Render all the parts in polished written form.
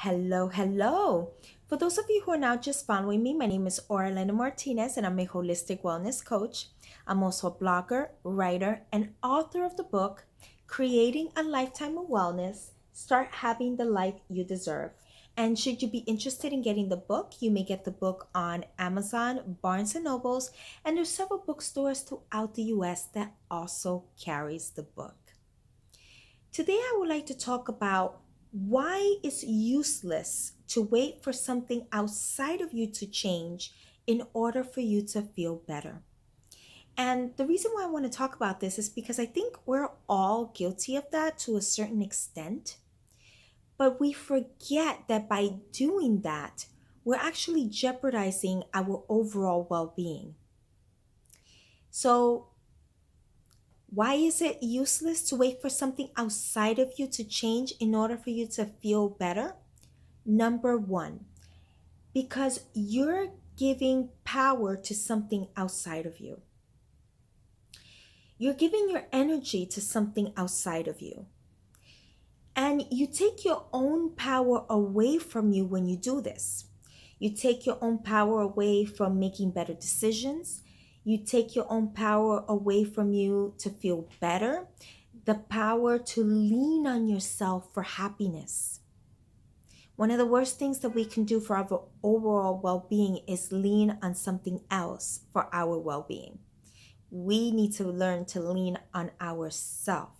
Hello, hello. For those of you who are now just following me, my name is Orlando Martinez and I'm a holistic wellness coach. I'm also a blogger, writer, and author of the book, Creating a Lifetime of Wellness Start Having the Life You Deserve. And should you be interested in getting the book, you may get the book on Amazon, Barnes& and Nobles, and there's several bookstores throughout the US that also carries the book. Today, I would like to talk about why it's useless to wait for something outside of you to change in order for you to feel better. And the reason why I want to talk about this is because I think we're all guilty of that to a certain extent, but we forget that by doing that, we're actually jeopardizing our overall well being. So, why is it useless to wait for something outside of you to change in order for you to feel better? Number one, because you're giving power to something outside of you. You're giving your energy to something outside of you. And you take your own power away from you when you do this. You take your own power away from making better decisions. You take your own power away from you to feel better, the power to lean on yourself for happiness. One of the worst things that we can do for our overall well being is lean on something else for our well being. We need to learn to lean on ourselves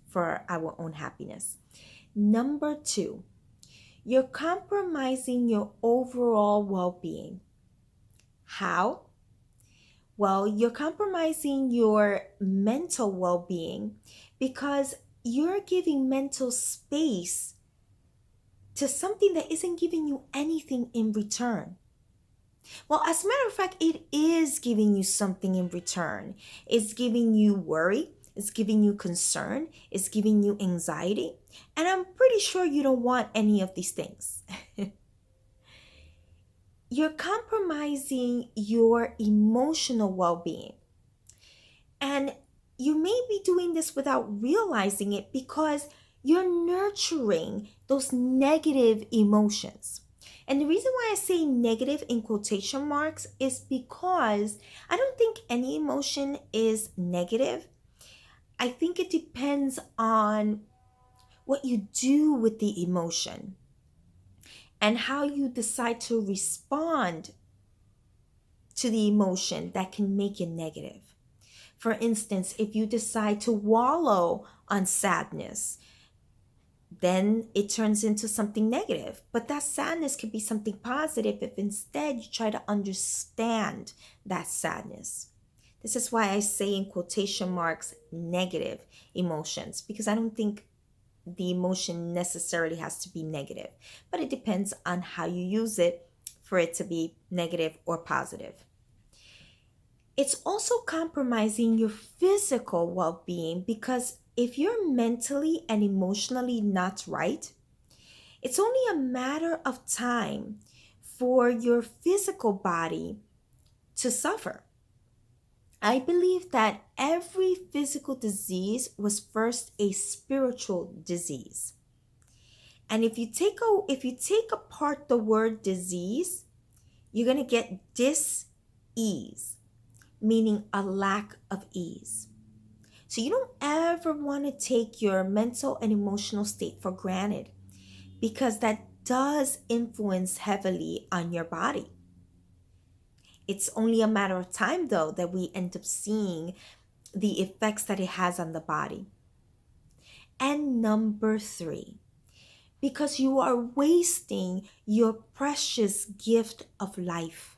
for our own happiness. Number two, you're compromising your overall well being. How? Well, you're compromising your mental well being because you're giving mental space to something that isn't giving you anything in return. Well, as a matter of fact, it is giving you something in return. It's giving you worry, it's giving you concern, it's giving you anxiety. And I'm pretty sure you don't want any of these things. You're compromising your emotional well being. And you may be doing this without realizing it because you're nurturing those negative emotions. And the reason why I say negative in quotation marks is because I don't think any emotion is negative. I think it depends on what you do with the emotion and how you decide to respond to the emotion that can make it negative. For instance, if you decide to wallow on sadness, then it turns into something negative. But that sadness could be something positive if instead you try to understand that sadness. This is why I say in quotation marks negative emotions, because I don't think the emotion necessarily has to be negative, but it depends on how you use it for it to be negative or positive. It's also compromising your physical well being because if you're mentally and emotionally not right, it's only a matter of time for your physical body to suffer. I believe that every physical disease was first a spiritual disease. And if you take apart the word disease, you're going to get dis-ease, meaning a lack of ease. So you don't ever want to take your mental and emotional state for granted because that does influence heavily on your body. It's only a matter of time, though, that we end up seeing the effects that it has on the body. And number three, because you are wasting your precious gift of life.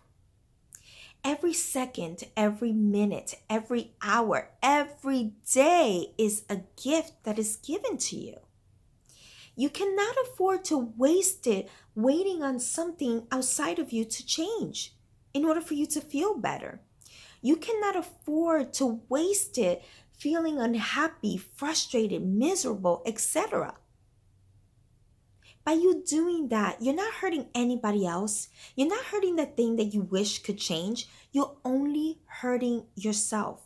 Every second, every minute, every hour, every day is a gift that is given to you. You cannot afford to waste it waiting on something outside of you to change in order for you to feel better. You cannot afford to waste it feeling unhappy, frustrated, miserable, etc. By you doing that, you're not hurting anybody else. You're not hurting the thing that you wish could change. You're only hurting yourself.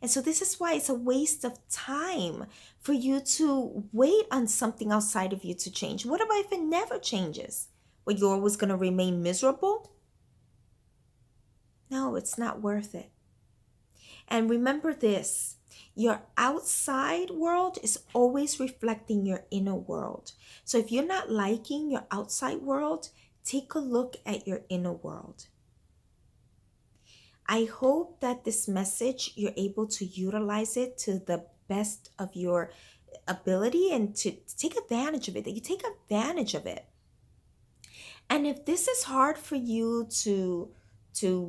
And so this is why it's a waste of time for you to wait on something outside of you to change. What about if it never changes? Well, you're always going to remain miserable? No, it's not worth it. And remember this, your outside world is always reflecting your inner world. So if you're not liking your outside world, take a look at your inner world. I hope that this message, you're able to utilize it to the best of your ability and to take advantage of it, that you take advantage of it. And if this is hard for you to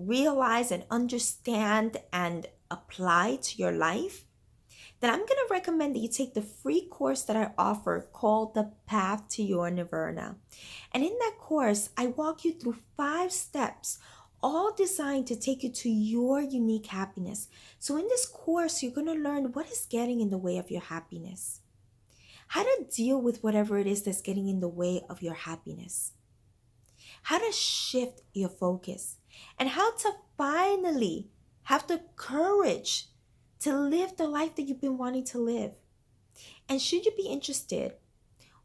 realize and understand and apply to your life, then I'm going to recommend that you take the free course that I offer called The Path to Your Nirvana. And in that course, I walk you through 5 steps, all designed to take you to your unique happiness. So in this course, you're going to learn what is getting in the way of your happiness, how to deal with whatever it is that's getting in the way of your happiness, how to shift your focus, and how to finally have the courage to live the life that you've been wanting to live. And should you be interested,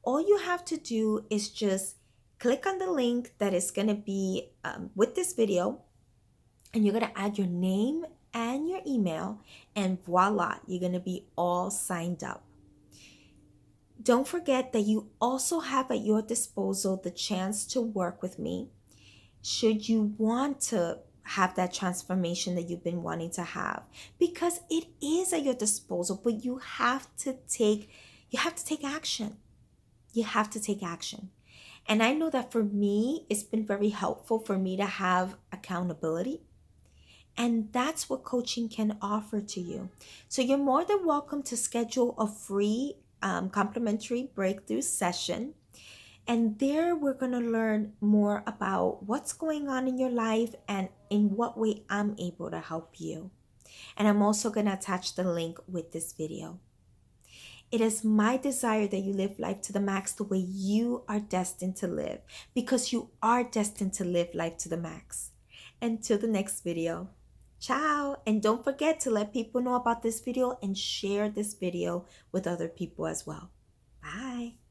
all you have to do is just click on the link that is going to be with this video, and you're going to add your name and your email, and voila, you're going to be all signed up. Don't forget that you also have at your disposal the chance to work with me should you want to have that transformation that you've been wanting to have, because it is at your disposal, but you have to take action. You have to take action. And I know that for me, it's been very helpful for me to have accountability. And that's what coaching can offer to you. So you're more than welcome to schedule a free complimentary breakthrough session. And there we're going to learn more about what's going on in your life and in what way I'm able to help you. And I'm also going to attach the link with this video. It is my desire that you live life to the max the way you are destined to live, because you are destined to live life to the max. Until the next video, ciao. And don't forget to let people know about this video and share this video with other people as well. Bye.